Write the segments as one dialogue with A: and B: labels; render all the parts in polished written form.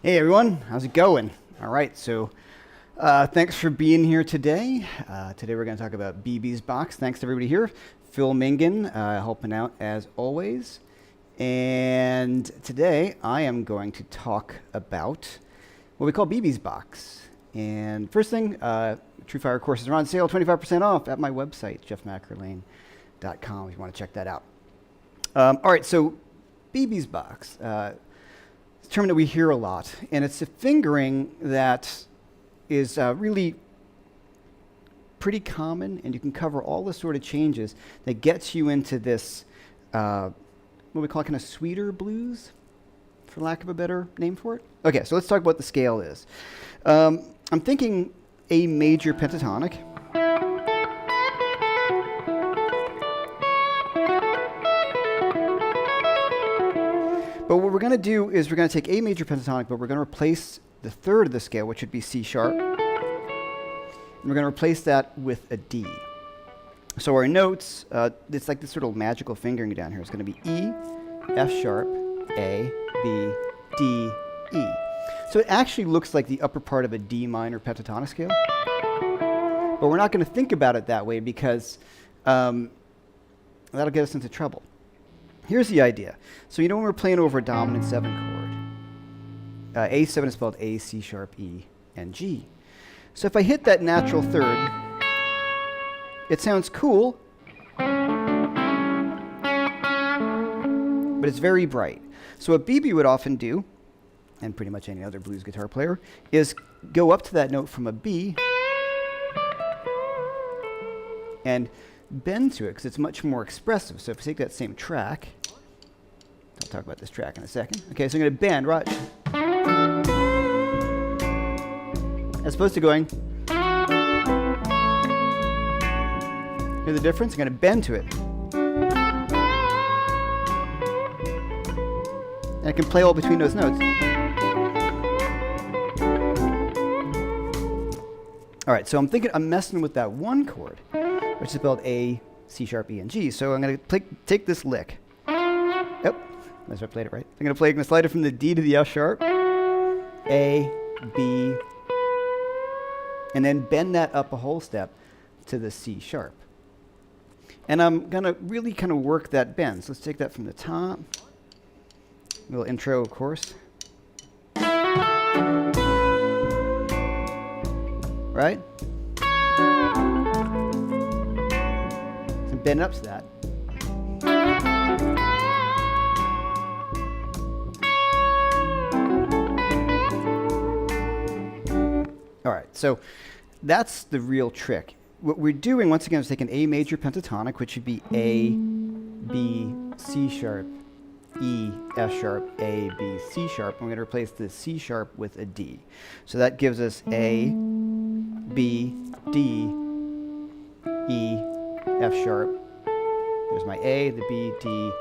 A: Hey everyone, how's it going? All right, so thanks for being here today. Today we're going to talk about BB's Box. Thanks to everybody here. Phil Mingan helping out as always. And today I am going to talk about what we call BB's Box. And first thing, TrueFire courses are on sale, 25% off at my website, Jeff-McErlain.com if you want to check that out. All right, so BB's Box. It's a term that we hear a lot, and it's a fingering that is really pretty common, and you can cover all the sort of changes that gets you into this, what we call kind of sweeter blues, for lack of a better name for it. Okay, so let's talk about what the scale is. I'm thinking A major pentatonic. But what we're going to do is we're going to take A major pentatonic, but we're going to replace the third of the scale, which would be C sharp. And we're going to replace that with a D. So our notes, it's like this sort of magical fingering down here. It's going to be E, F sharp, A, B, D, E. So it actually looks like the upper part of a D minor pentatonic scale. But we're not going to think about it that way because that'll get us into trouble. Here's the idea. So you know when we're playing over a dominant 7 chord, A7 is spelled A, C sharp, E, and G. So if I hit that natural third, it sounds cool, but it's very bright. So what BB would often do, and pretty much any other blues guitar player, is go up to that note from a B and bend to it because it's much more expressive. So if we take that same track, I'll talk about this track in a second. Okay, so I'm going to bend, right? As opposed to going. Hear the difference? I'm going to bend to it. And I can play all between those notes. All right, so I'm messing with that one chord, which is spelled A, C sharp, E, and G. So I'm going to take this lick. Yep, that's why I played it right. I'm going to slide it from the D to the F sharp, A, B, and then bend that up a whole step to the C sharp. And I'm going to really kind of work that bend. So let's take that from the top. A little intro, of course. Right? So bend up to that. All right, so that's the real trick. What we're doing, once again, is taking A major pentatonic, which would be A, B, C sharp, E, F sharp, A, B, C sharp. I'm going to replace the C sharp with a D. So that gives us A, B, D, E, F sharp. There's my A, the B, D,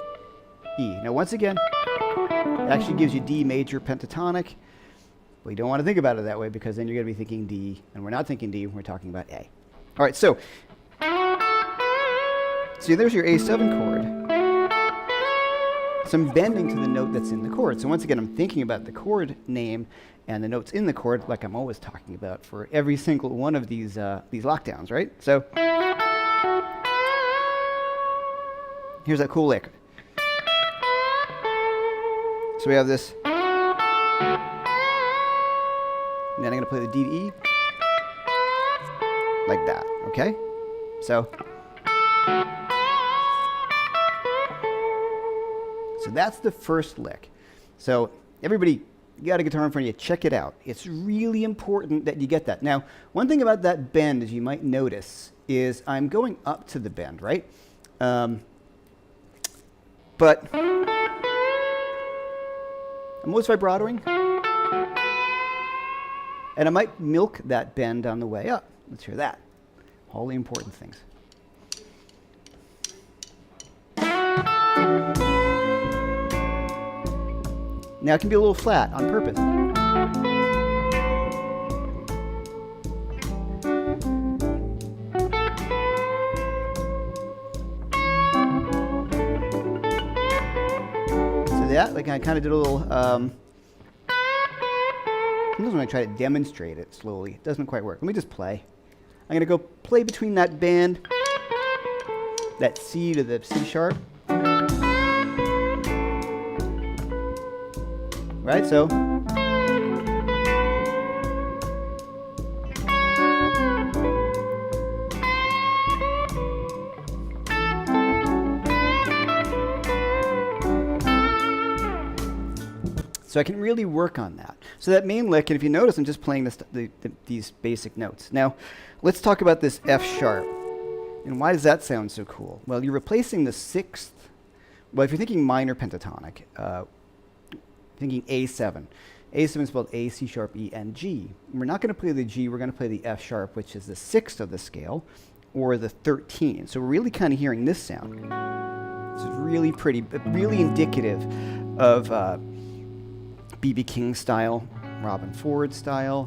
A: E. Now once again, it actually gives you D major pentatonic. But you don't want to think about it that way because then you're going to be thinking D, and we're not thinking D, we're talking about A. All right, so see, there's your A7 chord. So I'm bending to the note that's in the chord. So once again, I'm thinking about the chord name and the notes in the chord like I'm always talking about for every single one of these lockdowns, right? So here's that cool lick. So we have this. And then I'm going to play the D to E like that, okay? So that's the first lick. So everybody, you got a guitar in front of you, check it out. It's really important that you get that. Now, one thing about that bend, as you might notice, is I'm going up to the bend, right? But I'm always vibratoing. And I might milk that bend on the way up. Let's hear that. All the important things. Now it can be a little flat on purpose. So that, like I kind of did a little, sometimes when I try to demonstrate it slowly, it doesn't quite work. Let me just play. I'm going to go play between that band, that C to the C sharp. Right, so. So I can really work on that. So that main lick, and if you notice, I'm just playing these basic notes. Now, let's talk about this F sharp. And why does that sound so cool? Well, you're replacing the sixth. Well, if you're thinking minor pentatonic, thinking A7. A7 is spelled A, C sharp, E, and G. We're not going to play the G, we're going to play the F sharp, which is the sixth of the scale, or the 13. So we're really kind of hearing this sound. This is really pretty, but really indicative of B.B. King style, Robin Ford style,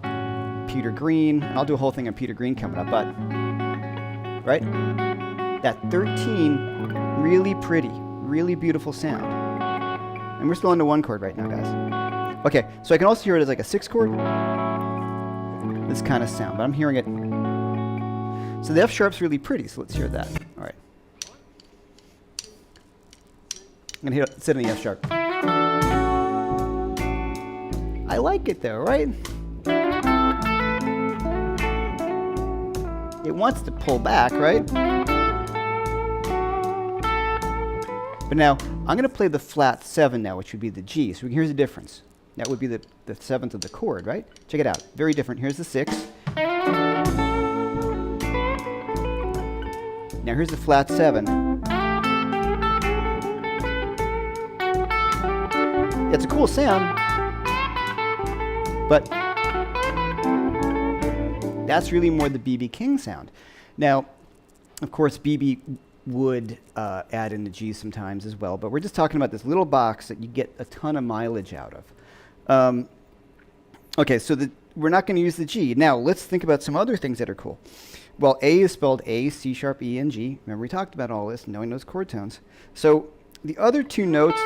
A: Peter Green. And I'll do a whole thing on Peter Green coming up, but, right? That 13, really pretty, really beautiful sound. And we're still on the one chord right now, guys. Okay, so I can also hear it as like a 6 chord. This kind of sound, but I'm hearing it. So the F sharp's really pretty, so let's hear that. All right. I'm gonna sit on the F sharp. I like it though, right? It wants to pull back, right? But now, I'm going to play the flat 7 now, which would be the G. So here's the difference. That would be the 7th of the chord, right? Check it out. Very different. Here's the 6. Now here's the flat 7. It's a cool sound, but that's really more the B.B. King sound. Now, of course, B.B. would add in the G sometimes as well, but we're just talking about this little box that you get a ton of mileage out of. Okay, so we're not going to use the G. Now, let's think about some other things that are cool. Well, A is spelled A, C sharp, E, and G. Remember we talked about all this, knowing those chord tones. So the other two notes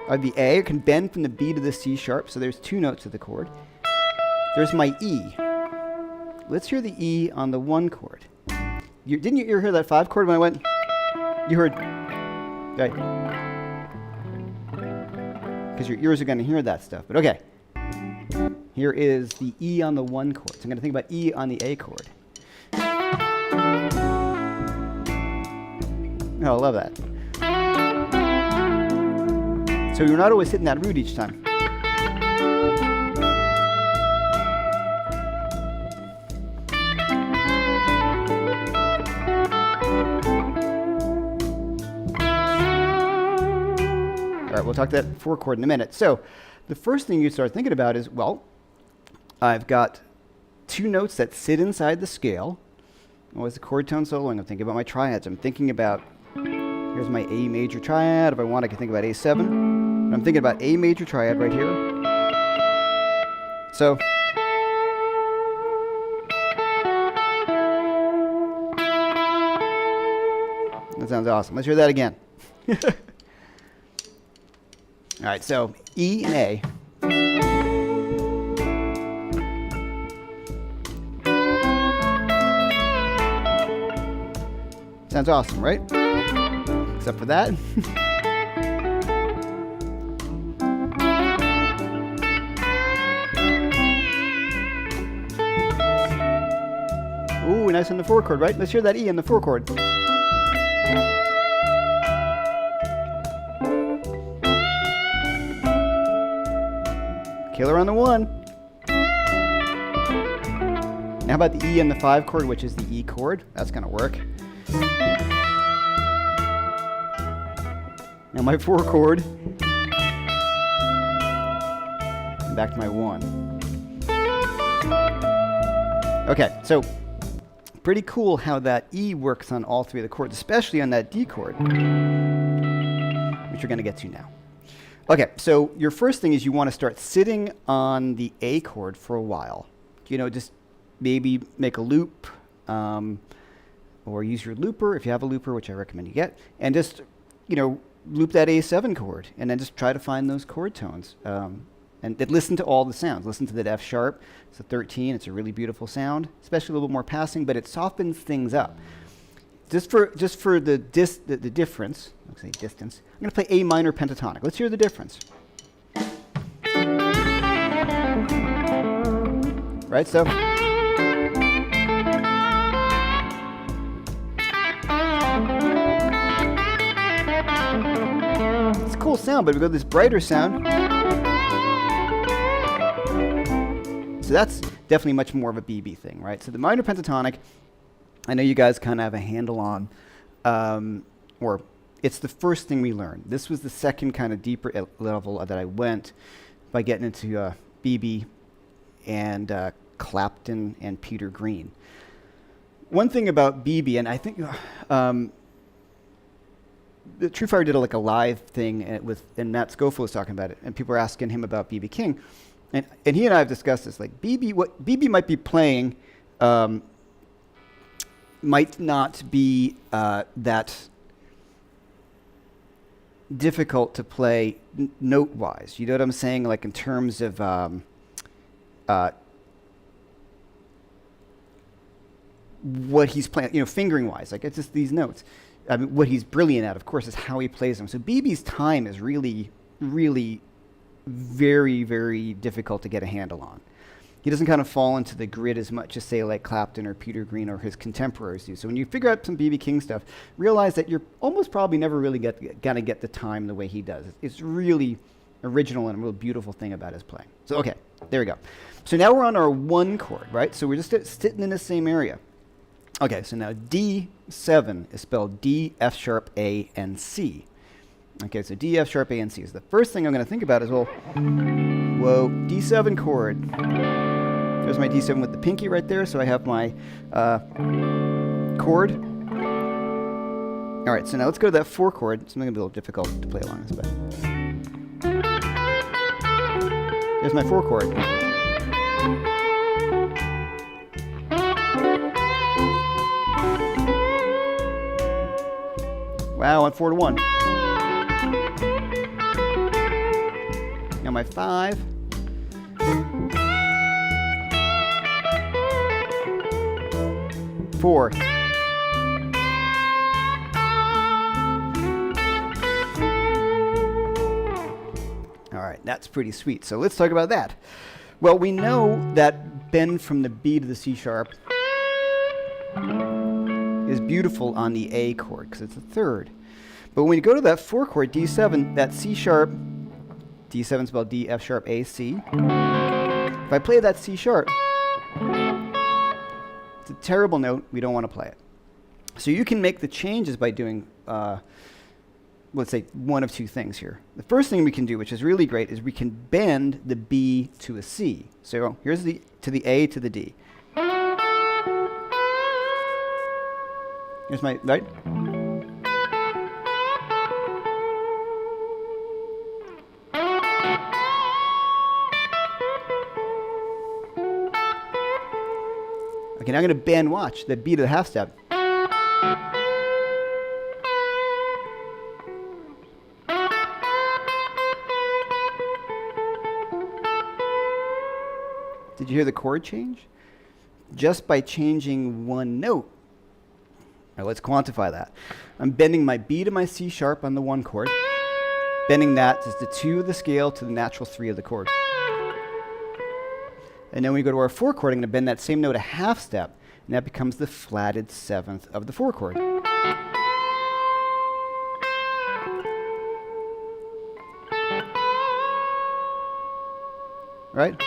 A: are the A. It can bend from the B to the C sharp, so there's 2 notes of the chord. There's my E. Let's hear the E on the 1 chord. Didn't you hear that 5 chord when I went? You heard, right? Because your ears are going to hear that stuff. But okay, here is the E on the 1 chord. So I'm going to think about E on the A chord. Oh, I love that. So you're not always hitting that root each time. right, we'll talk that 4 chord in a minute. So the first thing you start thinking about is, well, I've got 2 notes that sit inside the scale. What's the chord tone soloing? I'm thinking about my triads. I'm thinking about, here's my A major triad. If I want, I can think about A7. But I'm thinking about A major triad right here. So that sounds awesome. Let's hear that again. All right, so E and A. Sounds awesome, right? Except for that. Ooh, nice on the 4 chord, right? Let's hear that E in the 4 chord. Killer on the 1. Now how about the E in the 5 chord, which is the E chord? That's going to work. Now my 4 chord. And back to my 1. Okay, so pretty cool how that E works on all 3 of the chords, especially on that D chord, which we're going to get to now. Okay, so your first thing is you want to start sitting on the A chord for a while. You know, just maybe make a loop, or use your looper if you have a looper, which I recommend you get, and just, you know, loop that A7 chord, and then just try to find those chord tones. And listen to all the sounds. Listen to that F sharp. It's a 13. It's a really beautiful sound, especially a little bit more passing, but it softens things up. Just for the difference, let's say distance, I'm going to play A minor pentatonic. Let's hear the difference. Right, so. It's a cool sound, but we go to this brighter sound. So that's definitely much more of a BB thing, right? So the minor pentatonic, I know you guys kind of have a handle on, or it's the first thing we learned. This was the second kind of deeper level that I went by getting into BB and Clapton and Peter Green. One thing about BB, and I think the True Fire did a live thing and Matt Scofield was talking about it, and people were asking him about BB King. And he and I have discussed this, like what BB might be playing might not be that difficult to play note-wise. You know what I'm saying? Like in terms of what he's playing, you know, fingering-wise. Like it's just these notes. I mean, what he's brilliant at, of course, is how he plays them. So BB's time is really, really very, very difficult to get a handle on. He doesn't kind of fall into the grid as much as, say, like Clapton or Peter Green or his contemporaries do. So when you figure out some B.B. King stuff, realize that you're almost probably never really gonna get the time the way he does. It's really original and a real beautiful thing about his playing. So, okay, there we go. So now we're on our 1 chord, right? So we're just sitting in the same area. Okay, so now D7 is spelled D, F sharp, A, and C. Okay, so D, F sharp, A, and C. So the first thing I'm going to think about is, well, whoa, D7 chord. There's my D7 with the pinky right there, so I have my chord. All right, so now let's go to that 4 chord. It's going to be a little difficult to play along this, but there's my 4 chord. Wow, on 4 to 1. Now my 5. Four. All right, that's pretty sweet. So let's talk about that. Well, we know that bend from the B to the C sharp is beautiful on the A chord because it's a 3rd. But when you go to that 4 chord, D7, that C sharp, D7 spelled D, F sharp, A, C. If I play that C sharp, it's a terrible note. We don't want to play it. So you can make the changes by doing let's say one of two things here. The first thing we can do, which is really great, is we can bend the B to a C. So here's the to the A to the D. Here's my, right? Okay, now I'm going to bend, watch, the B to the half step. Did you hear the chord change? Just by changing one note. Now let's quantify that. I'm bending my B to my C sharp on the 1 chord, bending that as the 2 of the scale to the natural 3 of the chord. And then when we go to our 4 chord, I'm going to bend that same note a half step, and that becomes the flatted 7th of the 4 chord. Right?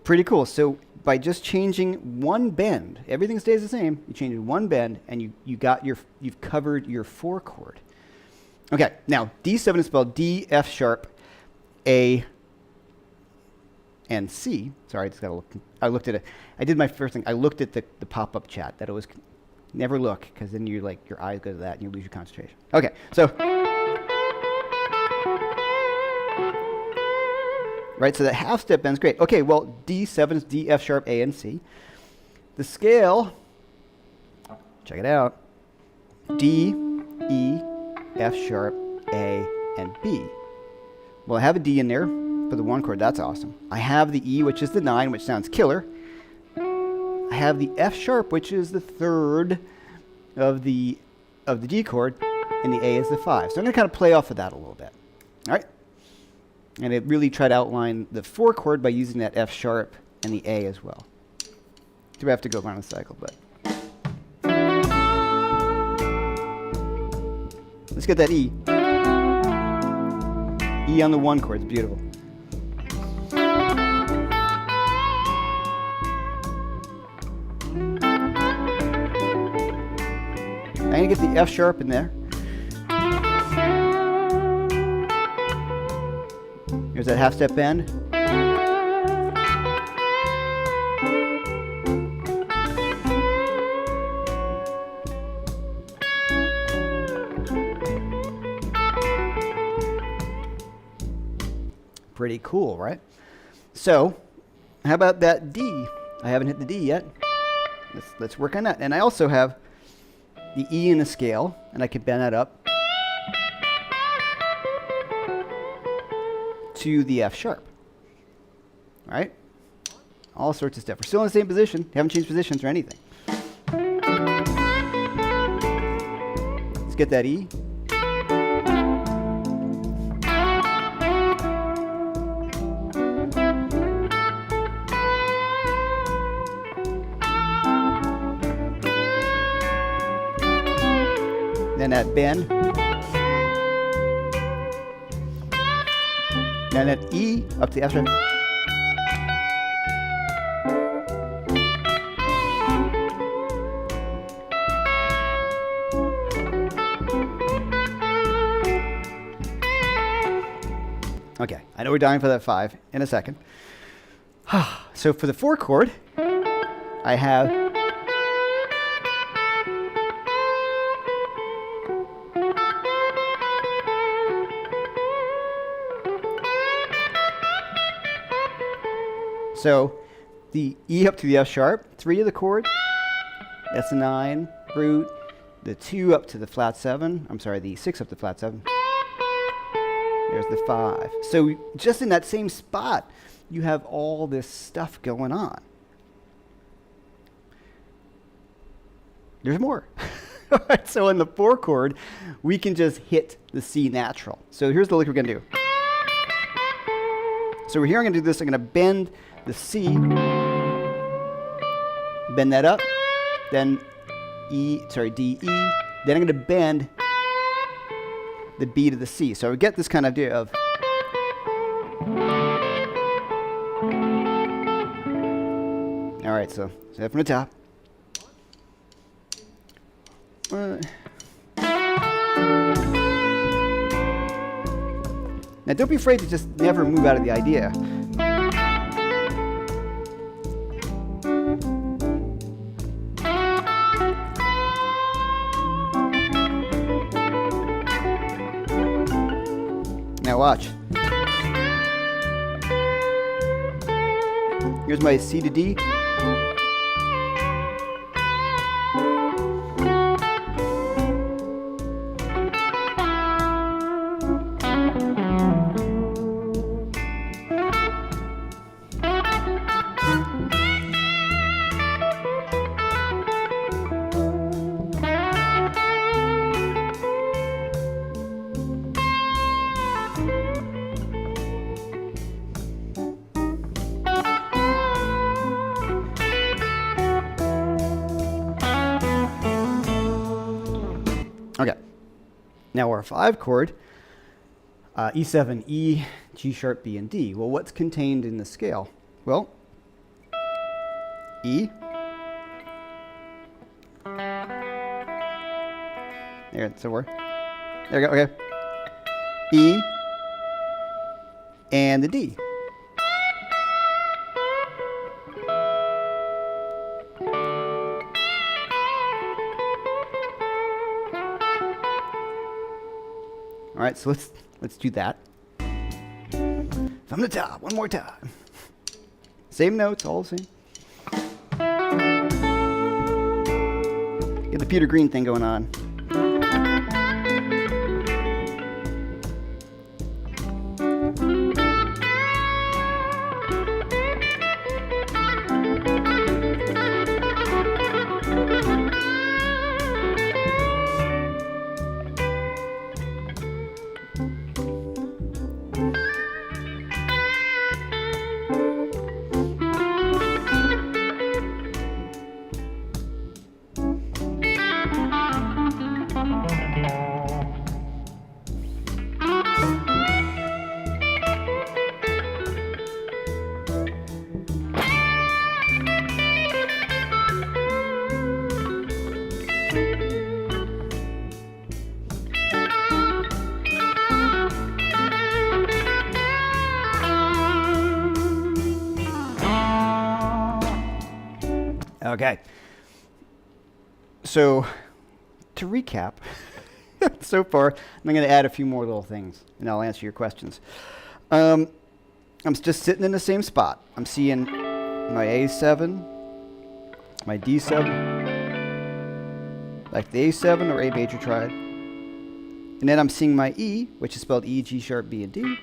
A: Pretty cool. So by just changing one bend, everything stays the same. You change one bend, and you've covered your 4 chord. Okay, now D7 is spelled D, F sharp, A, and C. Sorry, I just got to look. I looked at it. I did my first thing. I looked at the pop-up chat. That it was never look, because then you your eyes go to that and you lose your concentration. Okay, so right, so that half step bend's great. Okay, well, D7 is D, F sharp, A, and C. The scale, check it out, D, E, F sharp, A, and B. Well, I have a D in there for the 1 chord. That's awesome. I have the E, which is the 9, which sounds killer. I have the F sharp, which is the 3rd of the G chord, and the A is the 5. So I'm going to kind of play off of that a little bit. All right? And it really try to outline the 4 chord by using that F sharp and the A as well. Do I have to go around the cycle, but let's get that E. E on the 1 chord, it's beautiful. I'm going to get the F sharp in there. Here's that half step bend. Pretty cool, right? So, how about that D? I haven't hit the D yet. Let's work on that. And I also have the E in the scale, and I can bend that up to the F sharp. Right? All sorts of stuff. We're still in the same position. Haven't changed positions or anything. Let's get that E. Then that bend. And then E up to the F sharp. Okay, I know we're dying for that 5 in a second. So for the 4 chord, I have so the E up to the F sharp, 3 of the chord, that's the 9, root, the 2 up to the flat 7, I'm sorry, the 6 up to the flat 7. There's the 5. So just in that same spot, you have all this stuff going on. There's more. All right, so in the 4 chord, we can just hit the C natural. So here's the lick we're going to do. So here I'm going to do this. I'm going to bend the C, bend that up, then D, E. Then I'm going to bend the B to the C. So we get this kind of idea of all right, so from the top. Now, don't be afraid to just never move out of the idea. Now watch. Here's my C to D. Okay, now our 5 chord, E7, E, G sharp, B, and D. Well, what's contained in the scale? Well, E, there, somewhere, there we go, okay, E, and the D. All right, so let's do that. From the top, one more time. Same notes, all the same. Get the Peter Green thing going on. Okay. So, to recap, so far, I'm going to add a few more little things, and I'll answer your questions. I'm just sitting in the same spot. I'm seeing my A7, my D7, like the A7 or A major triad. And then I'm seeing my E, which is spelled E, G sharp, B, and D.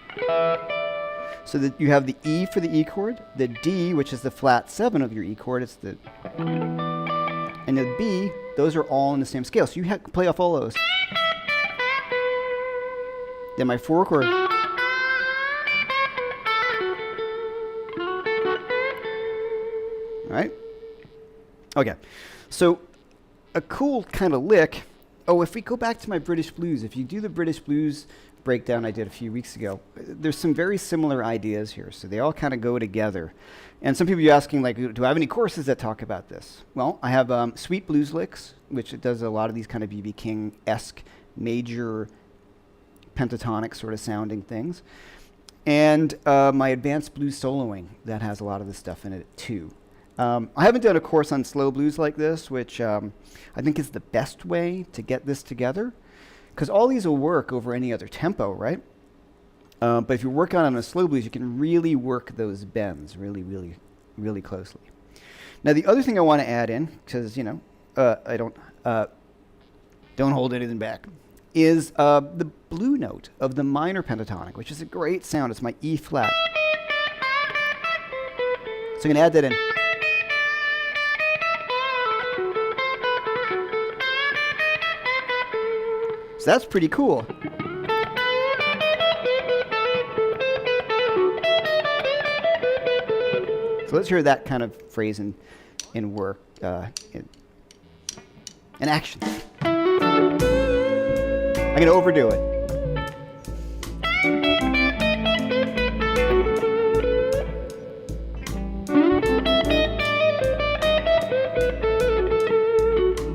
A: So that you have the E for the E chord, the D, which is the flat 7 of your E chord, it's the, and the B, those are all in the same scale. So you have to play off all those. Then my 4 chord. All right? Okay. So a cool kind of lick. Oh, if we go back to my British blues, if you do the British blues breakdown I did a few weeks ago, there's some very similar ideas here. So they all kind of go together. And some people are asking, like, do I have any courses that talk about this? Well, I have Sweet Blues Licks, which it does a lot of these kind of B.B. King-esque major pentatonic sort of sounding things. And my Advanced Blues Soloing, that has a lot of this stuff in it too. I haven't done a course on slow blues like this, which I think is the best way to get this together, because all these will work over any other tempo, right? But if you work on a slow blues, you can really work those bends really, really, really closely. Now, the other thing I want to add in, because, you know, I don't hold anything back, is the blue note of the minor pentatonic, which is a great sound. It's my E flat. So I'm going to add that in. So that's pretty cool. So let's hear that kind of phrase in work, in action. I'm going to overdo it.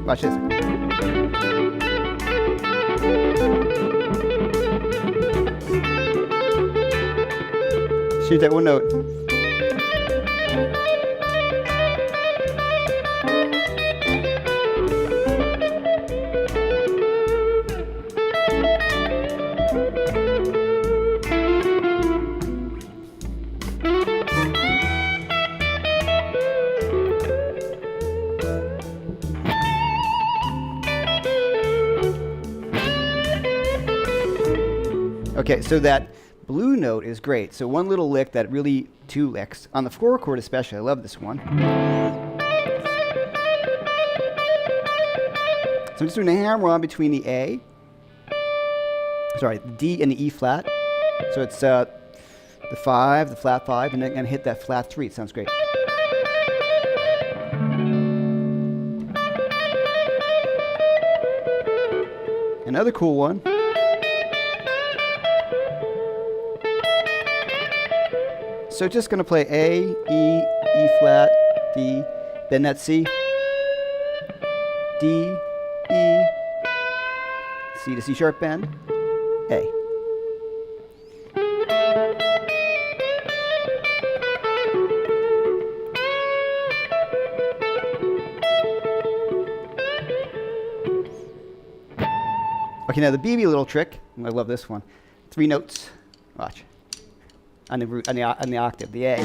A: Watch this. Shoot that one note. Okay, so that blue note is great. So one little lick, that really two licks. On the 4 chord especially, I love this one. So I'm just doing a hammer on between the the D and the E flat. So it's the 5, the flat 5, and then gonna hit that flat 3. It sounds great. Another cool one. So just going to play A, E, E flat, D, then that C, D, E, C to C sharp bend, A. Okay, now the BB little trick, I love this one. 3 notes, watch. On the octave, the A.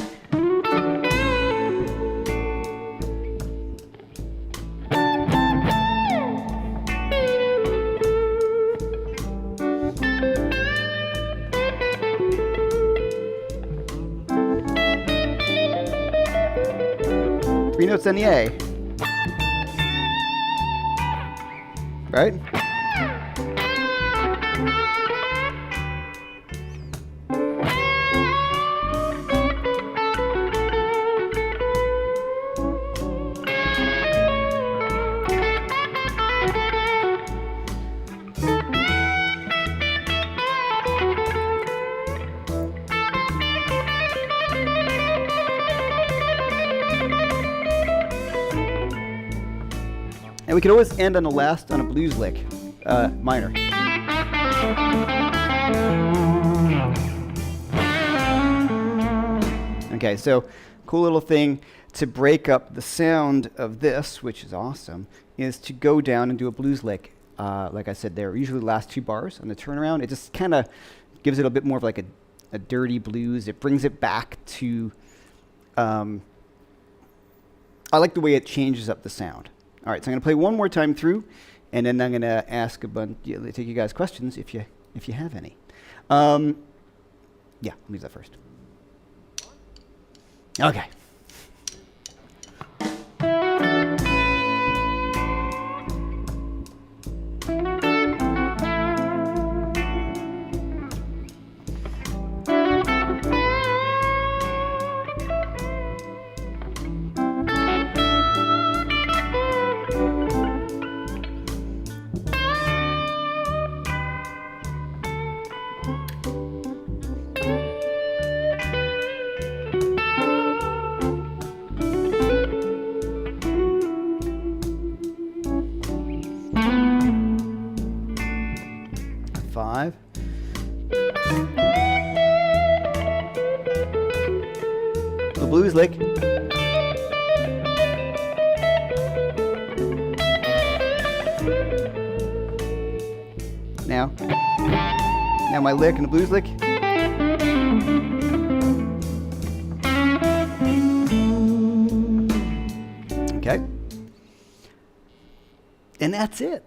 A: Three notes on the A. Right? And we could always end on the last on a blues lick, minor. Okay, so cool little thing to break up the sound of this, which is awesome, is to go down and do a blues lick. Like I said, there usually the last 2 bars on the turnaround. It just kind of gives it a bit more of like a dirty blues. It brings it back to. I like the way it changes up the sound. All right, so I'm going to play one more time through, and then I'm going to ask take you guys questions if you have any. Yeah, leave that first. Okay. Five. The blues lick. Now my lick and the blues lick. Okay. And that's it.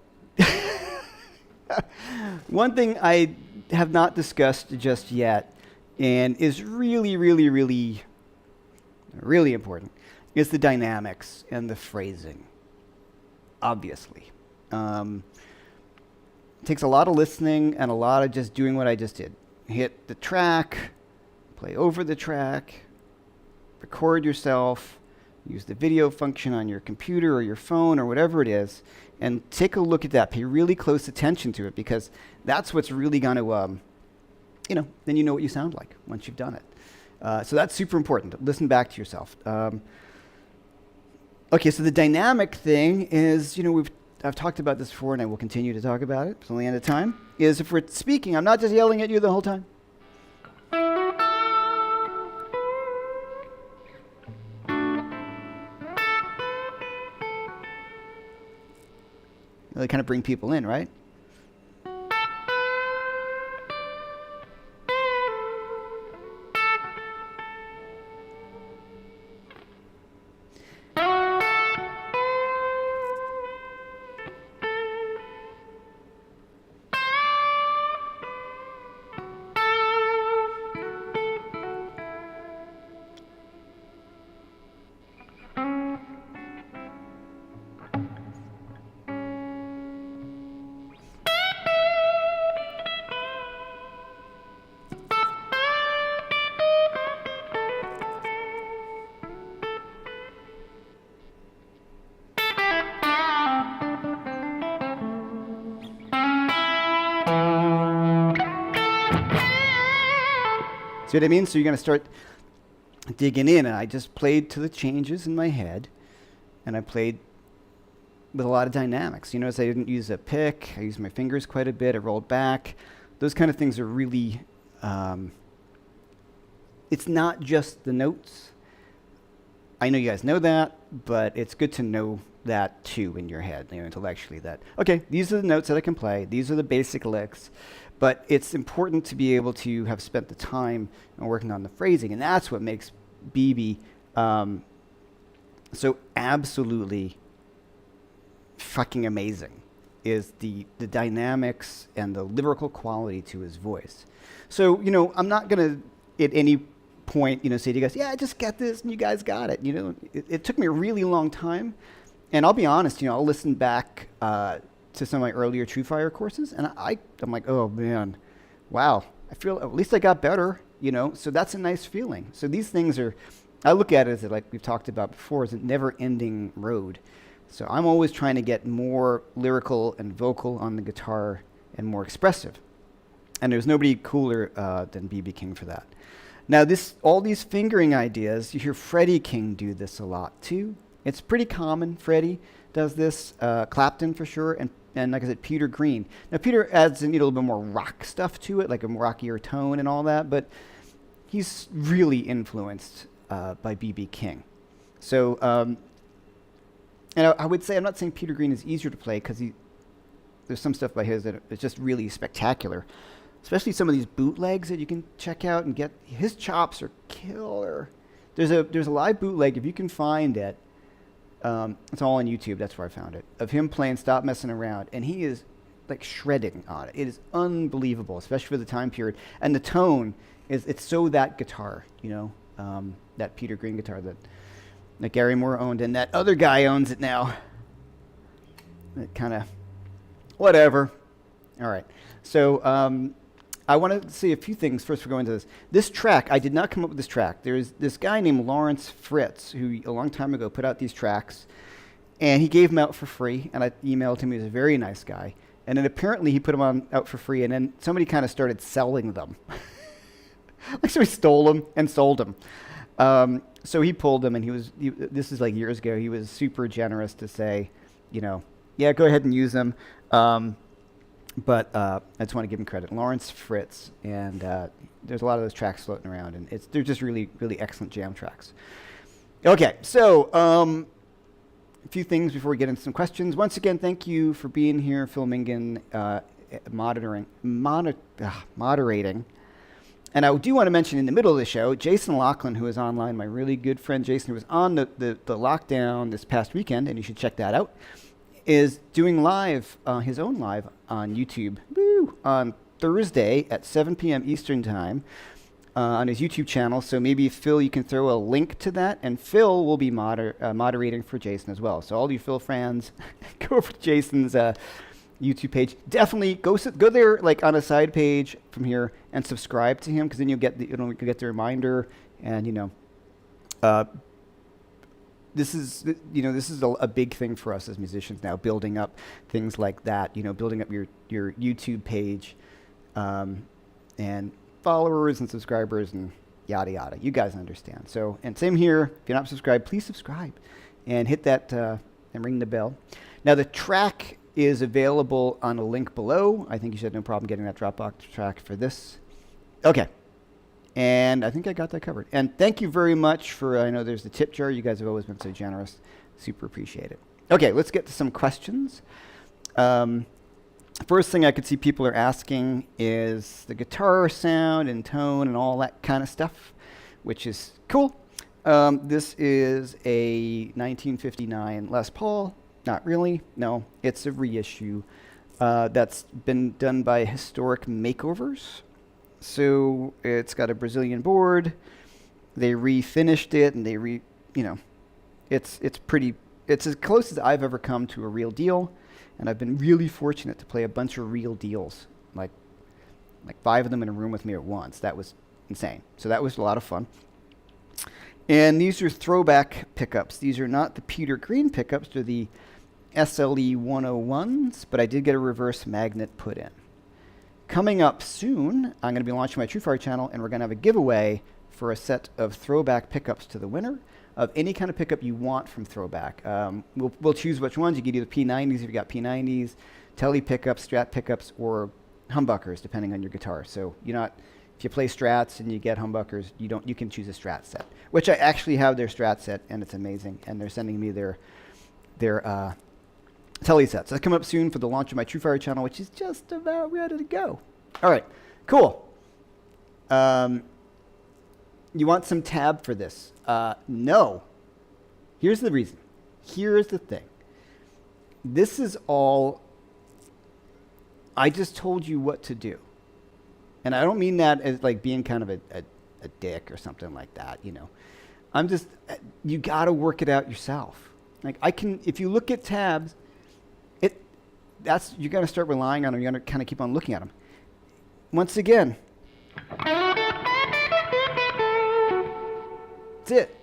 A: One thing I have not discussed just yet, and is really, really, really, really important, is the dynamics and the phrasing. Obviously. It takes a lot of listening and a lot of just doing what I just did. Hit the track, play over the track, record yourself, use the video function on your computer or your phone or whatever it is, and take a look at that. Pay really close attention to it, because that's what's really going to, then you know what you sound like once you've done it. So that's super important. Listen back to yourself. Okay, so the dynamic thing is, I've talked about this before, and I will continue to talk about it until the end of time, is if we're speaking, I'm not just yelling at you the whole time. Really kind of bring people in, right? See what I mean? So you're going to start digging in, and I just played to the changes in my head, and I played with a lot of dynamics. You notice I didn't use a pick. I used my fingers quite a bit. I rolled back. Those kind of things are really, it's not just the notes. I know you guys know that, but it's good to know that too in your head, intellectually, that, okay, these are the notes that I can play. These are the basic licks. But it's important to be able to have spent the time working on the phrasing, and that's what makes BB so absolutely fucking amazing, is the dynamics and the lyrical quality to his voice. So, I'm not going to, at any point, say to you guys, yeah, I just got this, and you guys got it. It took me a really long time, and I'll be honest, I'll listen back to some of my earlier TrueFire courses, and I'm like, oh man, wow, I feel at least I got better, so that's a nice feeling. So these things are, I look at it as, like we've talked about before, as a never-ending road. So I'm always trying to get more lyrical and vocal on the guitar and more expressive. And there's nobody cooler than B.B. King for that. Now all these fingering ideas, you hear Freddie King do this a lot too. It's pretty common. Freddie does this, Clapton for sure, and like I said, Peter Green. Now Peter adds in a little bit more rock stuff to it, like a rockier tone and all that, but he's really influenced by B.B. King. So, and I would say, I'm not saying Peter Green is easier to play, because there's some stuff by his that is just really spectacular, especially some of these bootlegs that you can check out and get. His chops are killer. There's a live bootleg, if you can find it. It's all on YouTube. That's where I found it, of him playing "Stop Messing Around," and he is like shredding on it. It is unbelievable, especially for the time period. And the tone it's so that guitar, that Peter Green guitar that Gary Moore owned, and that other guy owns it now. It kind of whatever. All right. So I want to say a few things first before going into this. This track, I did not come up with this track. There's this guy named Lawrence Fritz who a long time ago put out these tracks, and he gave them out for free, and I emailed him. He was a very nice guy. And then apparently he put them out for free, and then somebody kind of started selling them. Like somebody stole them and sold them. So he pulled them, and this is like years ago. He was super generous to say, yeah, go ahead and use them. But I just want to give him credit. Lawrence Fritz, and there's a lot of those tracks floating around, and they're just really, really excellent jam tracks. Okay, so a few things before we get into some questions. Once again, thank you for being here, Phil Mingan, moderating. And I do want to mention in the middle of the show, Jason Laughlin, who is online, my really good friend Jason, who was on the lockdown this past weekend, and you should check that out, is doing his own live on YouTube on Thursday at 7 p.m. Eastern Time on his YouTube channel. So maybe, Phil, you can throw a link to that, and Phil will be moderating for Jason as well. So all you Phil fans, go over to Jason's YouTube page. Definitely go there, like on a side page from here, and subscribe to him, because then you'll get the reminder, and this is a big thing for us as musicians now, building up things like that, building up your YouTube page, and followers and subscribers and yada yada. You guys understand. So, and same here. If you're not subscribed, please subscribe and hit that and ring the bell. Now the track is available on a link below. I think you should have no problem getting that Dropbox track for this. Okay. And I think I got that covered. And thank you very much for, I know there's the tip jar. You guys have always been so generous. Super appreciate it. Okay, let's get to some questions. First thing I could see people are asking is the guitar sound and tone and all that kind of stuff, which is cool. This is a 1959 Les Paul. Not really. No, it's a reissue that's been done by Historic Makeovers. So it's got a Brazilian board. They refinished it, and it's as close as I've ever come to a real deal. And I've been really fortunate to play a bunch of real deals, like 5 of them in a room with me at once. That was insane. So that was a lot of fun. And these are throwback pickups. These are not the Peter Green pickups. They're the SLE 101s, but I did get a reverse magnet put in. Coming up soon, I'm going to be launching my TrueFire channel, and we're going to have a giveaway for a set of throwback pickups to the winner of any kind of pickup you want from Throwback. We'll choose which ones. You get either P90s if you got P90s, Tele pickups, Strat pickups, or humbuckers, depending on your guitar. So if you play Strats and you get humbuckers, you can choose a Strat set, which I actually have their Strat set, and it's amazing. And they're sending me their Tele sets. That's coming up soon for the launch of my TrueFire channel, which is just about ready to go. All right, cool. You want some tab for this? No. Here's the reason. Here's the thing. This is all, I just told you what to do. And I don't mean that as like being kind of a dick or something like that, I'm just, you got to work it out yourself. Like if you look at tabs, you got to start relying on them. You got to kind of keep on looking at them. Once again, that's it.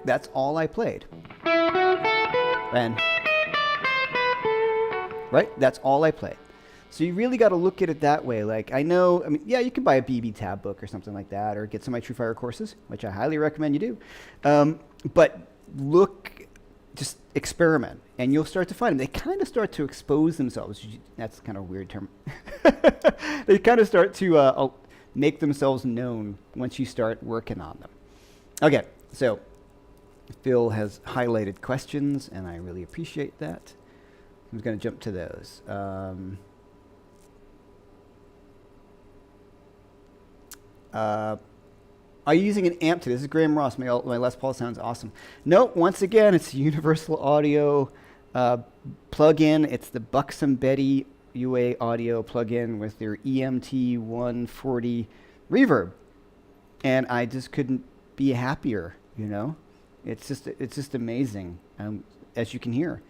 A: That's all I played. And right? That's all I played. So you really got to look at it that way. Like you can buy a BB tab book or something like that, or get some of my TrueFire courses, which I highly recommend you do. But just experiment, and you'll start to find them. They kind of start to expose themselves. That's kind of a weird term. They kind of start to make themselves known once you start working on them. Okay, so Phil has highlighted questions, and I really appreciate that. I'm going to jump to those. Are you using an amp today? This is Graham Ross. My Les Paul sounds awesome. No, once again, it's a Universal Audio plug-in. It's the Buxom Betty UA Audio plug-in with their EMT 140 reverb. And I just couldn't be happier, It's just amazing, as you can hear.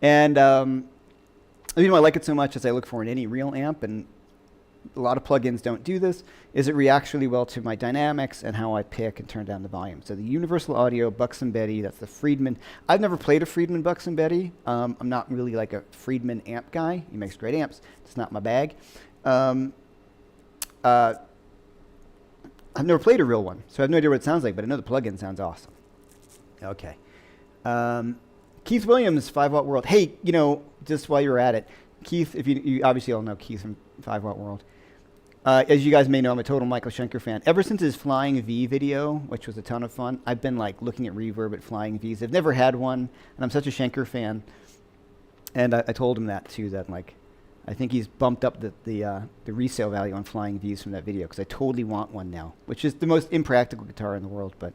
A: And the reason why I like it so much is I look for in any real amp, and a lot of plugins don't do this, is it reacts really well to my dynamics and how I pick and turn down the volume. So the Universal Audio Buxom Betty, that's the Friedman. I've never played a Friedman Buxom Betty. I'm not really like a Friedman amp guy. He makes great amps. It's not my bag. I've never played a real one, so I have no idea what it sounds like, but I know the plugin sounds awesome. Okay. Keith Williams, 5 Watt World. Hey, just while you're at it, Keith, if you obviously all know Keith from 5 Watt World. As you guys may know, I'm a total Michael Schenker fan. Ever since his Flying V video, which was a ton of fun, I've been looking at reverb at Flying Vs. I've never had one, and I'm such a Schenker fan. And I told him that too, that I think he's bumped up the resale value on Flying Vs from that video, because I totally want one now, which is the most impractical guitar in the world, but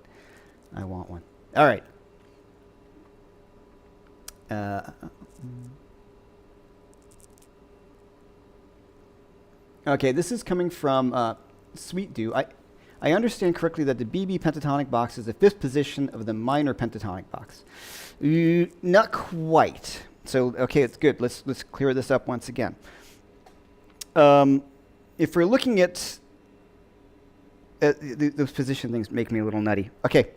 A: I want one. All right. Okay, this is coming from Sweet Dew. I understand correctly that the BB pentatonic box is the 5th position of the minor pentatonic box. Not quite. So, okay, it's good. Let's clear this up once again. If we're looking at those position things, make me a little nutty. Okay.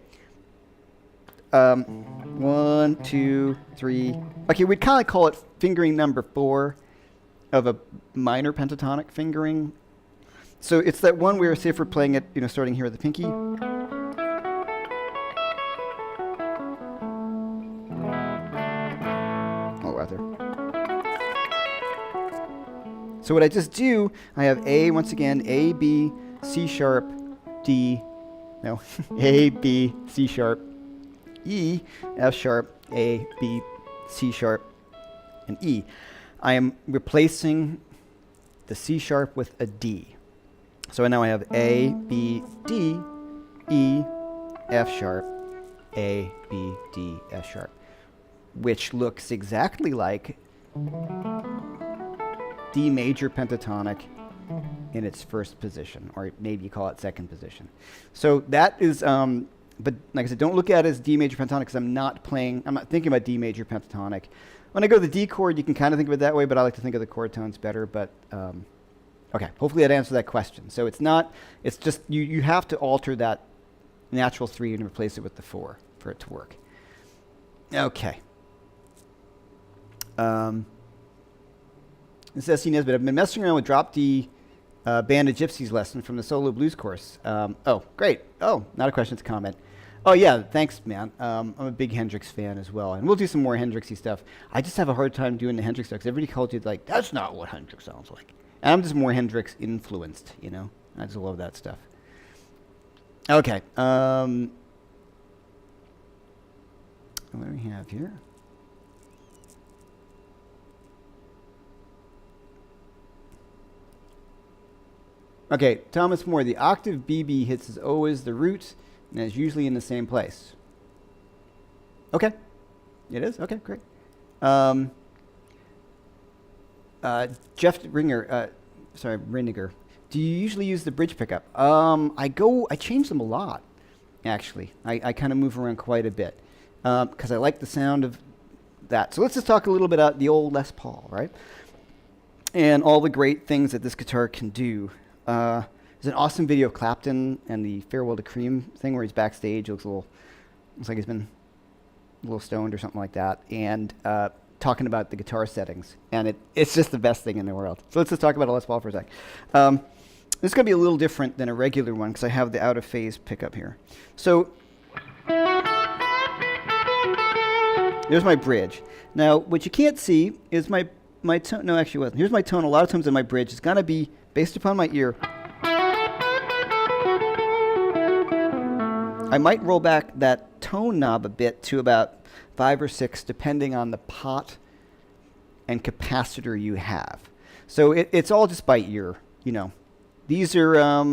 A: 1, 2, 3. Okay, we'd kind of call it fingering number 4 of a minor pentatonic fingering. So it's that one where, say if we're playing it, starting here with the pinky. Oh, right there. So what I just do, I have A, once again, A, B, C sharp, D, A, B, C sharp, E, F sharp, A, B, C sharp, and E. I am replacing the C sharp with a D. So now I have A, B, D, E, F sharp, A, B, D, F sharp, which looks exactly like D major pentatonic in its first position, or maybe you call it second position. So that is, but like I said, don't look at it as D major pentatonic because I'm not thinking about D major pentatonic. When I go to the D chord, you can kind of think of it that way, but I like to think of the chord tones better. But okay, hopefully that answers that question. So it's just, you have to alter that natural 3 and replace it with the 4 for it to work. Okay. This is S.C. Nesbitt. I've been messing around with Drop D Band of Gypsies lesson from the solo blues course. Oh, great. Oh, not a question, it's a comment. Oh, yeah, thanks, man. I'm a big Hendrix fan as well. And we'll do some more Hendrixy stuff. I just have a hard time doing the Hendrix stuff because everybody calls you like, that's not what Hendrix sounds like. And I'm just more Hendrix influenced, you know? I just love that stuff. Okay. What do we have here? Okay, Thomas Moore, the octave BB hits as always the root and is usually in the same place. Okay. It is? Okay, great. Jeff Rinniger, do you usually use the bridge pickup? I change them a lot, actually. I kind of move around quite a bit because I like the sound of that. So let's just talk a little bit about the old Les Paul, right? And all the great things that this guitar can do. There's an awesome video of Clapton and the Farewell to Cream thing where he's backstage. It looks like he's been a little stoned or something like that. And talking about the guitar settings. And it's just the best thing in the world. So let's just talk about a Les Paul for a sec. This is going to be a little different than a regular one because I have the out of phase pickup here. So there's my bridge. Now, what you can't see is my tone. No, actually it wasn't. Here's my tone. A lot of times in my bridge, it's going to be based upon my ear. I might roll back that tone knob a bit to about 5 or 6, depending on the pot and capacitor you have. So it's all just by ear, you know. These are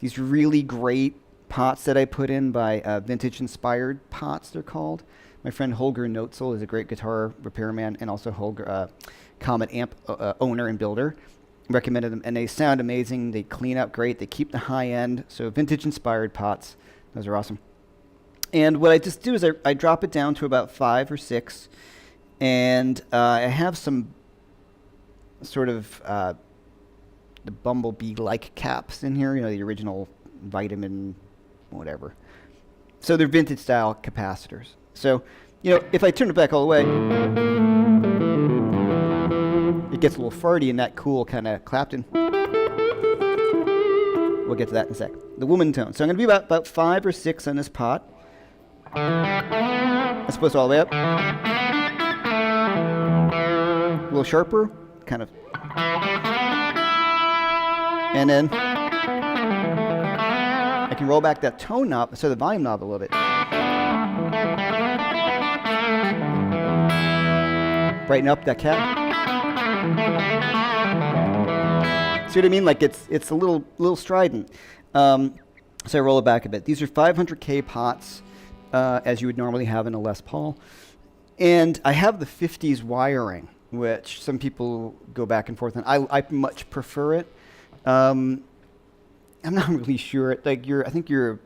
A: these really great pots that I put in by Vintage Inspired Pots, they're called. My friend Holger Notzel is a great guitar repairman and also Holger Comet amp owner and builder. Recommended them, and they sound amazing. They clean up great. They keep the high end. So Vintage Inspired Pots, those are awesome. And what I just do is I drop it down to about 5 or 6, and I have some sort of the Bumblebee-like caps in here, you know, the original vitamin whatever. So they're vintage style capacitors. So, you know, if I turn it back all the way, it gets a little farty in that cool kind of Clapton. We'll get to that in a sec. The woman tone. So I'm going to be about 5 or 6 on this pot. That's supposed to all the way up. A little sharper, kind of. And then I can roll back that tone knob, so the volume knob a little bit. Brighten up that cap. See what I mean? Like it's a little strident. So I roll it back a bit. These are 500K pots, as you would normally have in a Les Paul. And I have the 50s wiring, which some people go back and forth on. I much prefer it. I'm not really sure. Like I think you're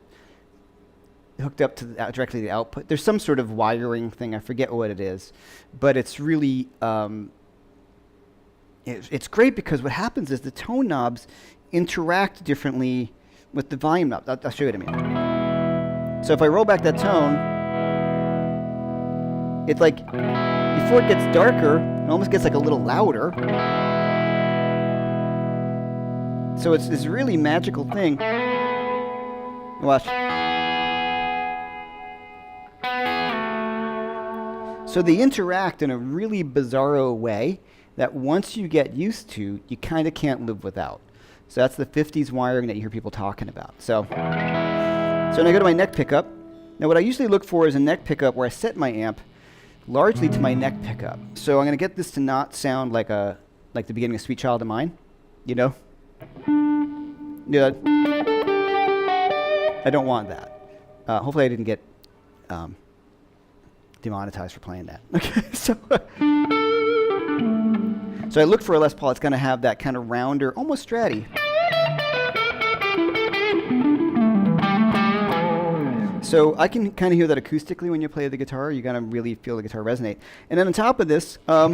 A: hooked up to directly to the output. There's some sort of wiring thing. I forget what it is, but it's really it's great because what happens is the tone knobs interact differently with the volume knob. I'll show you what I mean. So if I roll back that tone, it's like before it gets darker, it almost gets like a little louder. So it's this really magical thing. Watch. So they interact in a really bizarro way that once you get used to, you kind of can't live without. So that's the 50s wiring that you hear people talking about. So when I go to my neck pickup, now what I usually look for is a neck pickup where I set my amp largely to my neck pickup. So I'm going to get this to not sound like the beginning of Sweet Child of Mine, you know? Yeah. I don't want that. Hopefully I didn't get demonetized for playing that. Okay, so I look for a Les Paul. It's going to have that kind of rounder, almost stratty. So I can kind of hear that acoustically when you play the guitar. You're going to really feel the guitar resonate. And then on top of this, so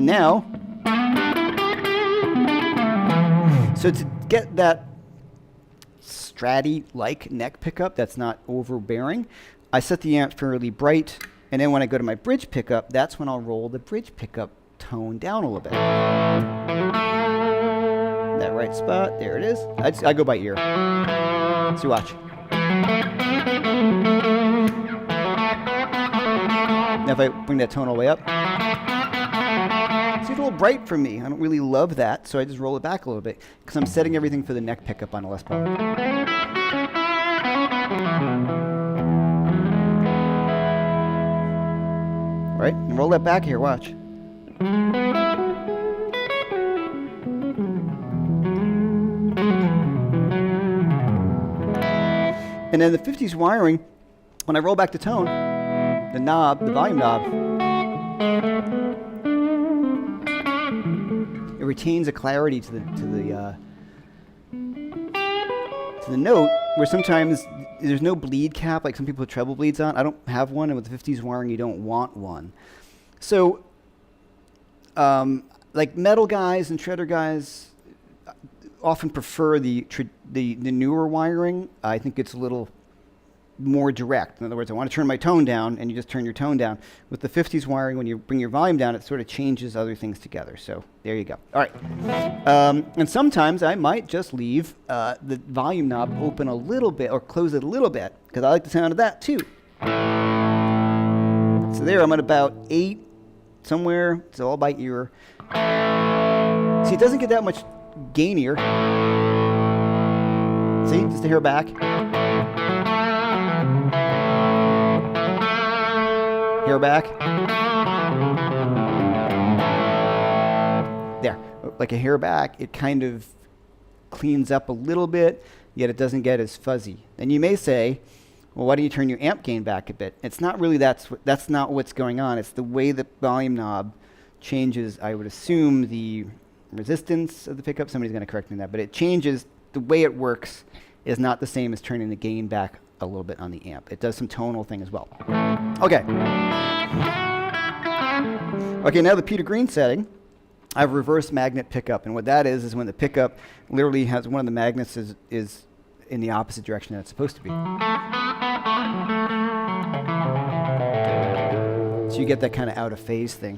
A: now, so to get that stratty-like neck pickup that's not overbearing, I set the amp fairly bright, and then when I go to my bridge pickup, that's when I'll roll the bridge pickup tone down a little bit. That right spot, there it is. I go by ear. So watch. Now if I bring that tone all the way up, it's a little bright for me. I don't really love that, so I just roll it back a little bit because I'm setting everything for the neck pickup on a Les Paul. All right, and roll that back here, watch. And then the 50s wiring, when I roll back the tone, the knob, the volume knob, it retains a clarity to the note, where sometimes there's no bleed cap, like some people put treble bleeds on. I don't have one, and with the 50s wiring, you don't want one. So, like metal guys and shredder guys often prefer the newer wiring. I think it's a little more direct. In other words, I want to turn my tone down, and you just turn your tone down. With the 50s wiring, when you bring your volume down, it sort of changes other things together. So there you go. All right. And sometimes I might just leave the volume knob open a little bit or close it a little bit, because I like the sound of that too. So there, I'm at about 8 somewhere. It's all by ear. See, it doesn't get that much gainier. See, just a hair back. Hair back. There, like a hair back, it kind of cleans up a little bit, yet it doesn't get as fuzzy. And you may say, well, why don't you turn your amp gain back a bit? It's not really that's not what's going on. It's the way the volume knob changes, I would assume, the resistance of the pickup. Somebody's going to correct me on that, but it changes. The way it works is not the same as turning the gain back a little bit on the amp. It does some tonal thing as well. Okay. Okay, now the Peter Green setting, I have reverse magnet pickup, and what that is when the pickup literally has one of the magnets is in the opposite direction that it's supposed to be. So you get that kind of out of phase thing.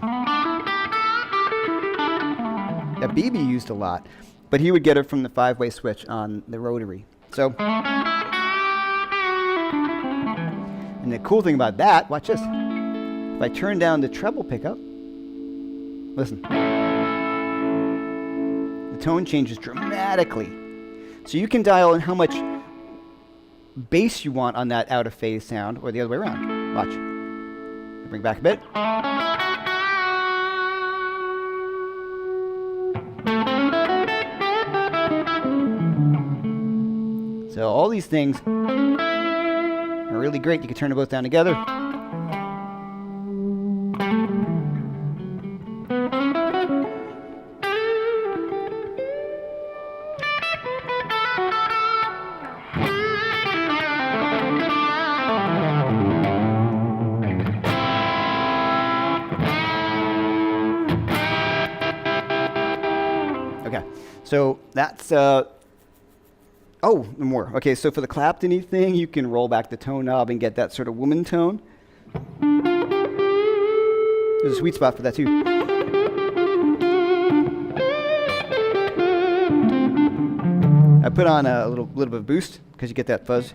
A: That BB used a lot, but he would get it from the 5-way switch on the rotary. So, and the cool thing about that, watch this. If I turn down the treble pickup, listen. The tone changes dramatically. So you can dial in how much bass you want on that out of phase sound, or the other way around. Watch. Bring back a bit. So all these things are really great. You can turn them both down together. Okay, so that's oh, more. Okay, so for the Clapton-y thing, you can roll back the tone knob and get that sort of woman tone. There's a sweet spot for that too. I put on a little bit of boost because you get that fuzz.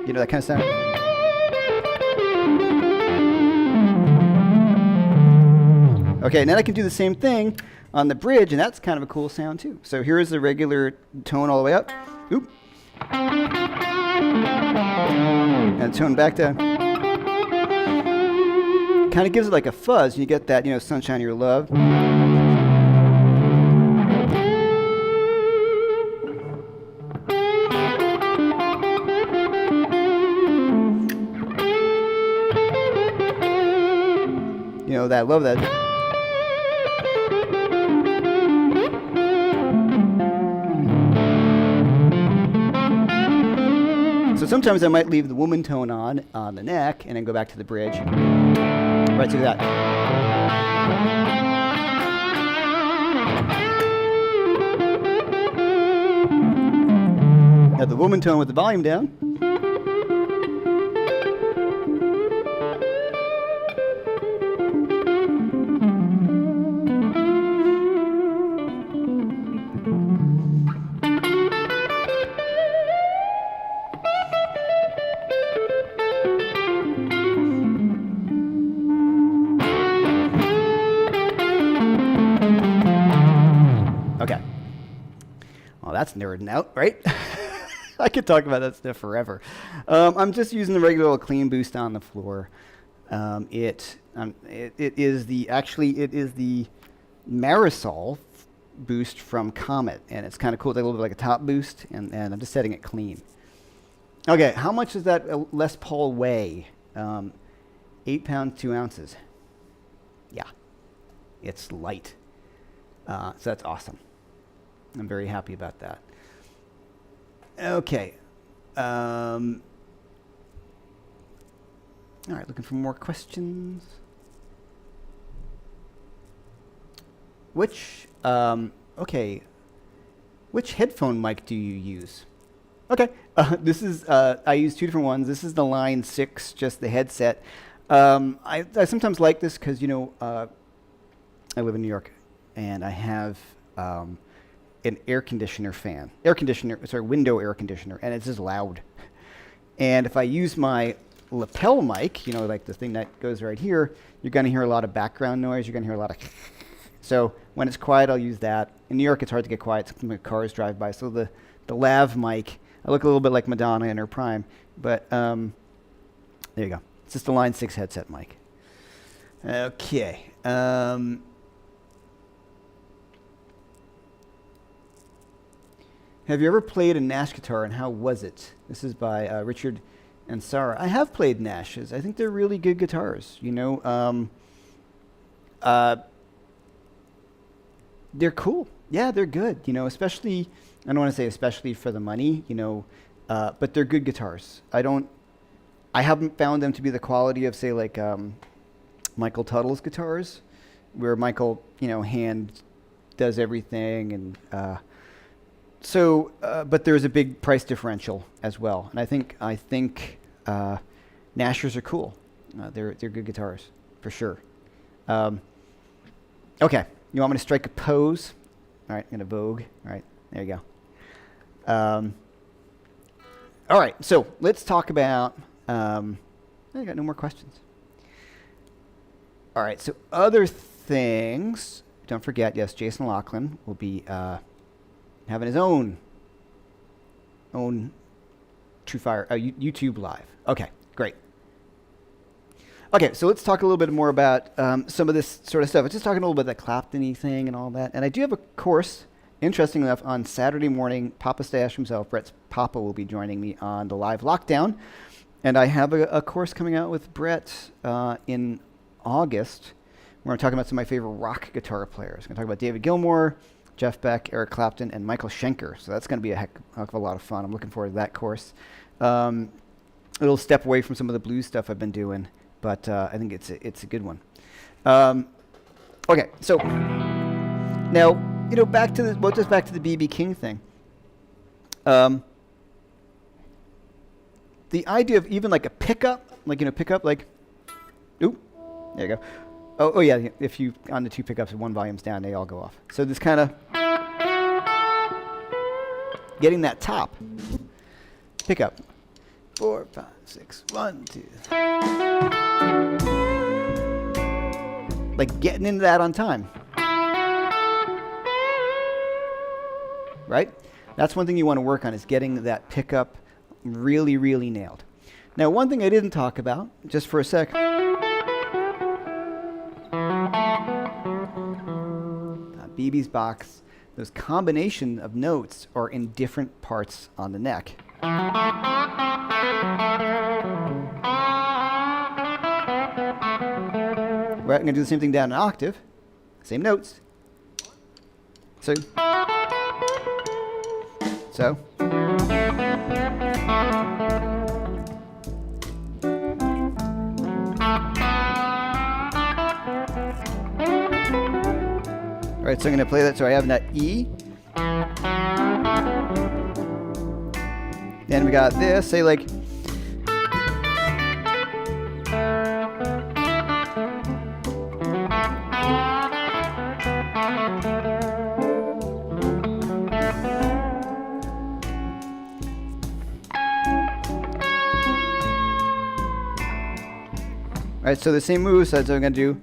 A: You know that kind of sound? Okay, and then I can do the same thing on the bridge, and that's kind of a cool sound too. So here's the regular tone all the way up. Oop. And tone back down. Kind of gives it like a fuzz, and you get that, Sunshine of Your Love. I love that. So sometimes I might leave the woman tone on the neck and then go back to the bridge. Right to that. Now the woman tone with the volume down. Okay. Well, that's nerding out, right? I could talk about that stuff forever. I'm just using the regular old clean boost on the floor. It is the Marisol boost from Comet, and it's kind of cool. It's like a little bit like a top boost, and I'm just setting it clean. Okay, how much does that Les Paul weigh? 8 pounds, 2 ounces. Yeah, it's light. So that's awesome. I'm very happy about that. Okay. All right, looking for more questions. Which headphone mic do you use? Okay, this is, I use 2 different ones. This is the Line 6, just the headset. I sometimes like this because, I live in New York, and I have an window air conditioner, and it's just loud. And if I use my lapel mic, like the thing that goes right here, you're going to hear a lot of background noise. You're going to hear a lot of... So when it's quiet, I'll use that. In New York, it's hard to get quiet. Sometimes cars drive by. So the lav mic, I look a little bit like Madonna in her prime. But there you go. It's just a Line 6 headset mic. Okay. Have you ever played a Nash guitar, and how was it? This is by Richard and Sarah. I have played Nashes. I think they're really good guitars. They're cool. Yeah, they're good. Especially, I don't want to say especially for the money, but they're good guitars. I haven't found them to be the quality of, say, like Michael Tuttle's guitars, where Michael, hand does everything, and but there's a big price differential as well. And I think Nashers are cool. They're good guitars for sure. Okay, you want me to strike a pose? All right, I'm gonna Vogue. All right, there you go. All right, so let's talk about. I got no more questions. All right, so other things. Don't forget, yes, Jason Laughlin will be having his own TrueFire YouTube Live. Okay, great. Okay, so let's talk a little bit more about some of this sort of stuff. I'm just talking a little bit about that Clapton-y thing and all that. And I do have a course, interesting enough, on Saturday morning. Papa Stash himself, Brett's Papa, will be joining me on the live lockdown. And I have a course coming out with Brett in August, where I'm talking about some of my favorite rock guitar players. I'm going to talk about David Gilmour, Jeff Beck, Eric Clapton, and Michael Schenker. So that's going to be a heck of a lot of fun. I'm looking forward to that course. It'll step away from some of the blues stuff I've been doing, but I think it's a good one. Okay, so now back to the B.B. King thing. The idea of even like a pickup, oop, there you go. Oh yeah, if you on the 2 pickups and 1 volume's down, they all go off. So this kind of getting that top pickup. 4, 5, 6, 1, 2. Like getting into that on time. Right? That's one thing you want to work on, is getting that pickup really, really nailed. Now, one thing I didn't talk about, just for a sec. BB's box, those combination of notes are in different parts on the neck. Right, I'm going to do the same thing down an octave. Same notes. So. All right, so I'm going to play that. So I have that E. Then we got this. Say like. All right, so the same moves. So I'm going to do.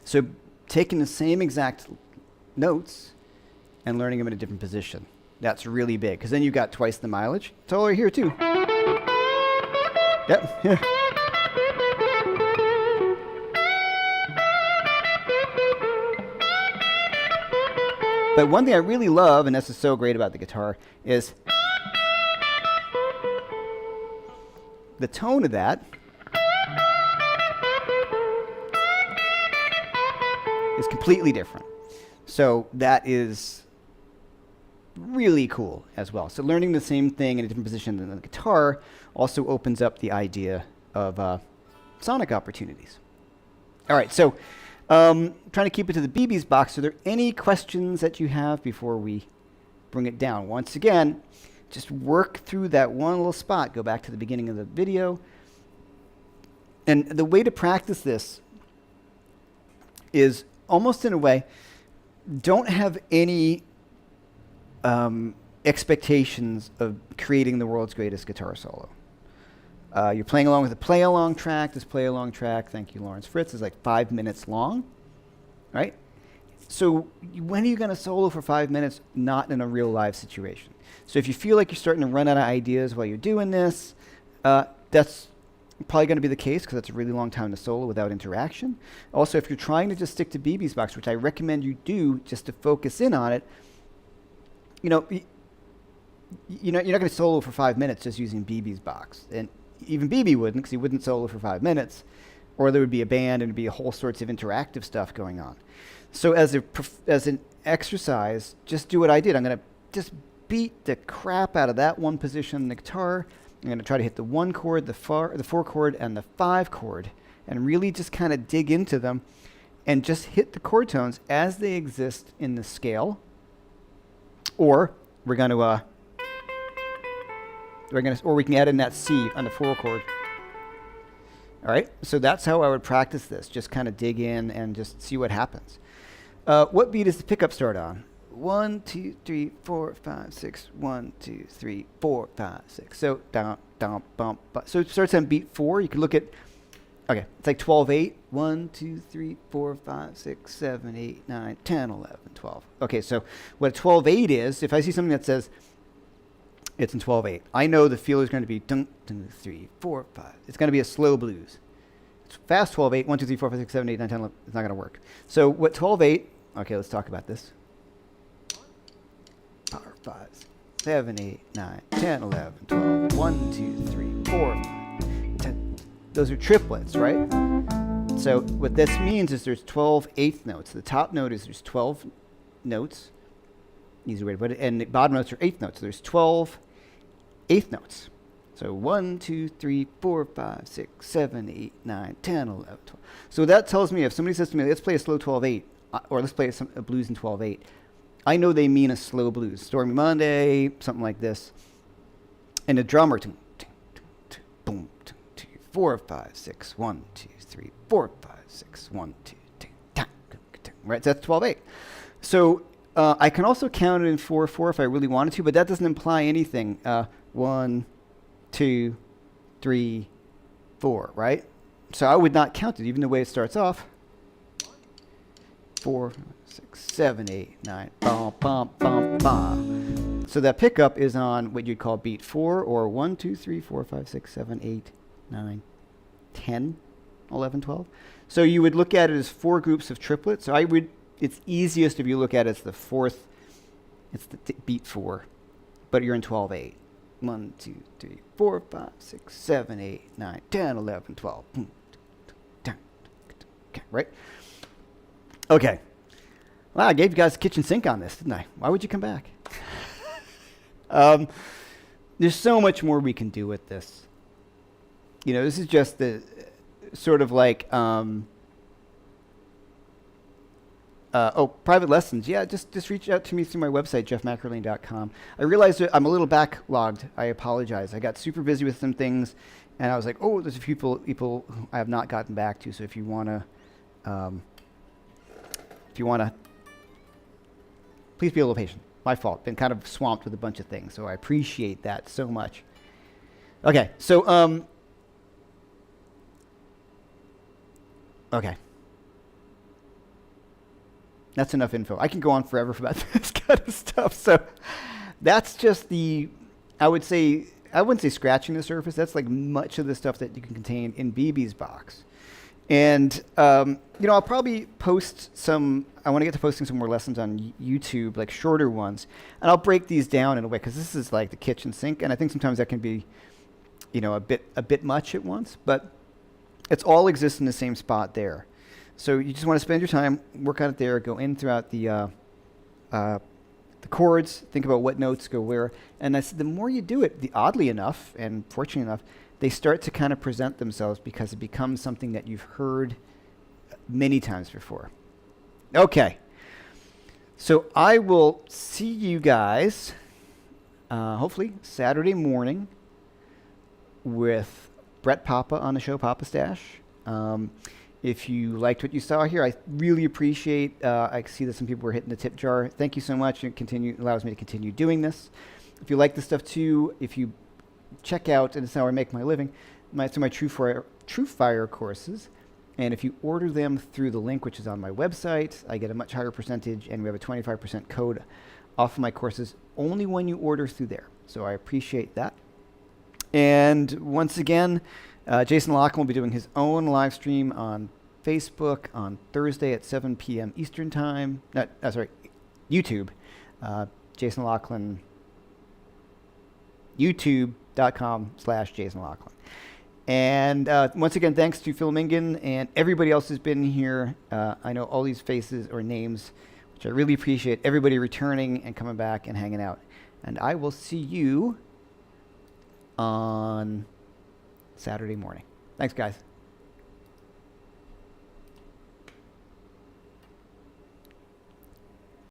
A: So taking the same exact notes and learning them in a different position. That's really big, because then you've got twice the mileage. It's all right here too. Yep. But one thing I really love, and this is so great about the guitar, is the tone of that is completely different. So that is really cool as well. So learning the same thing in a different position than the guitar also opens up the idea of sonic opportunities. All right, so trying to keep it to the BB's box. Are there any questions that you have before we bring it down? Once again, just work through that one little spot. Go back to the beginning of the video. And the way to practice this is almost in a way, don't have any expectations of creating the world's greatest guitar solo. You're playing along with a play-along track. This play-along track, thank you, Lawrence Fritz, is like 5 minutes long, right? So when are you going to solo for 5 minutes? Not in a real live situation. So if you feel like you're starting to run out of ideas while you're doing this, that's probably going to be the case, because that's a really long time to solo without interaction. Also, if you're trying to just stick to BB's box, which I recommend you do just to focus in on it, you know, you're not going to solo for 5 minutes just using BB's box. And even BB wouldn't, because he wouldn't solo for 5 minutes, or there would be a band and there'd be a whole sorts of interactive stuff going on. So as an exercise, just do what I did. I'm going to just beat the crap out of that one position on the guitar. I'm going to try to hit the 1 chord, the 4 chord, and the 5 chord, and really just kind of dig into them and just hit the chord tones as they exist in the scale. Or we're going to, or we can add in that C on the 4 chord. All right, so that's how I would practice this. Just kind of dig in and just see what happens. What beat does the pickup start on? 1, 2, 3, 4, 5, 6. 1, 2, 3, 4, 5, 6. So down, down, bump, bump. So it starts on beat 4. You can look at, okay, it's like 12/8. 1, 2, 3, 4, 5, 6, 7, 8, 9, 10, 11, 12. Okay, so what a 12/8 is, if I see something that says it's in 12/8, I know the feel is going to be dun, 2, 3, 4, 5. It's going to be a slow blues. It's fast 12/8. 1, 2, 3, 4, 5, 6, 7, 8, 9, 10, 11. It's not going to work. So what 12/8, okay, let's talk about this. 5, 7, 8, 9, 10, 11, 12. 1, 2, 3, 4, 5, 10. Those are triplets, right? So what this means is there's 12 eighth notes. The top note is there's 12 notes. Easy way to put it. And the bottom notes are eighth notes. So there's 12 eighth notes. So 1, 2, 3, 4, 5, 6, 7, 8, 9, 10, 11, 12. So that tells me, if somebody says to me, let's play a slow 12/8, or let's play a blues in 12/8, I know they mean a slow blues. Stormy Monday, something like this. And the drummer, boom, 4, 5, 6, 1, 2, 3, 4, 5, 6, 1, 2, 3, right? So that's 12/8. So I can also count it in 4/4 if I really wanted to, but that doesn't imply anything. 1, 2, 3, 4, right? So I would not count it, even the way it starts off. 4, 6, 7, 8, 9. Bum, bum, bum, bum. So that pickup is on what you'd call beat 4, or 1, 2, 3, 4, 5, 6, 7, 8, 9, 10, 11, 12. So you would look at it as 4 groups of triplets. So it's easiest if you look at it as the fourth, it's the beat 4, but you're in 12/8. 1, 2, 3, 4, 5, 6, 7, 8, 9, 10, 11, 12. Okay, right? Okay. Well, I gave you guys a kitchen sink on this, didn't I? Why would you come back? There's so much more we can do with this. You know, this is just the sort of like, private lessons. Yeah, just reach out to me through my website, Jeff-McErlain.com. I realized that I'm a little backlogged. I apologize. I got super busy with some things, and I was like, oh, there's a few people I have not gotten back to. So if you wanna, please be a little patient. My fault. Been kind of swamped with a bunch of things, so I appreciate that so much. Okay, so okay. That's enough info. I can go on forever about this kind of stuff. So that's just I wouldn't say scratching the surface. That's like much of the stuff that you can contain in BB's box. And, I'll probably I want to get to posting some more lessons on YouTube, like shorter ones. And I'll break these down in a way, because this is like the kitchen sink. And I think sometimes that can be, a bit much at once. But it's all exists in the same spot there. So you just want to spend your time, work on it there, go in throughout the chords, think about what notes go where. And the more you do it, oddly enough, and fortunately enough, they start to kind of present themselves because it becomes something that you've heard many times before. Okay. So I will see you guys, hopefully, Saturday morning with Brett Papa on the show, Papa Stash. If you liked what you saw here, I really appreciate. I see that some people were hitting the tip jar. Thank you so much. It allows me to continue doing this. If you like this stuff too, if you check out, and it's how I make my living, my True Fire courses. And if you order them through the link, which is on my website, I get a much higher percentage, and we have a 25% code off of my courses only when you order through there. So I appreciate that. And once again, Jason Lachlan will be doing his own live stream on Facebook on Thursday at 7 p.m. Eastern Time. YouTube. Jason Lachlan, youtube.com/Jason Lachlan. And once again, thanks to Phil Mingan and everybody else who's been here. I know all these faces or names, which I really appreciate. Everybody returning and coming back and hanging out. And I will see you on Saturday morning. Thanks, guys.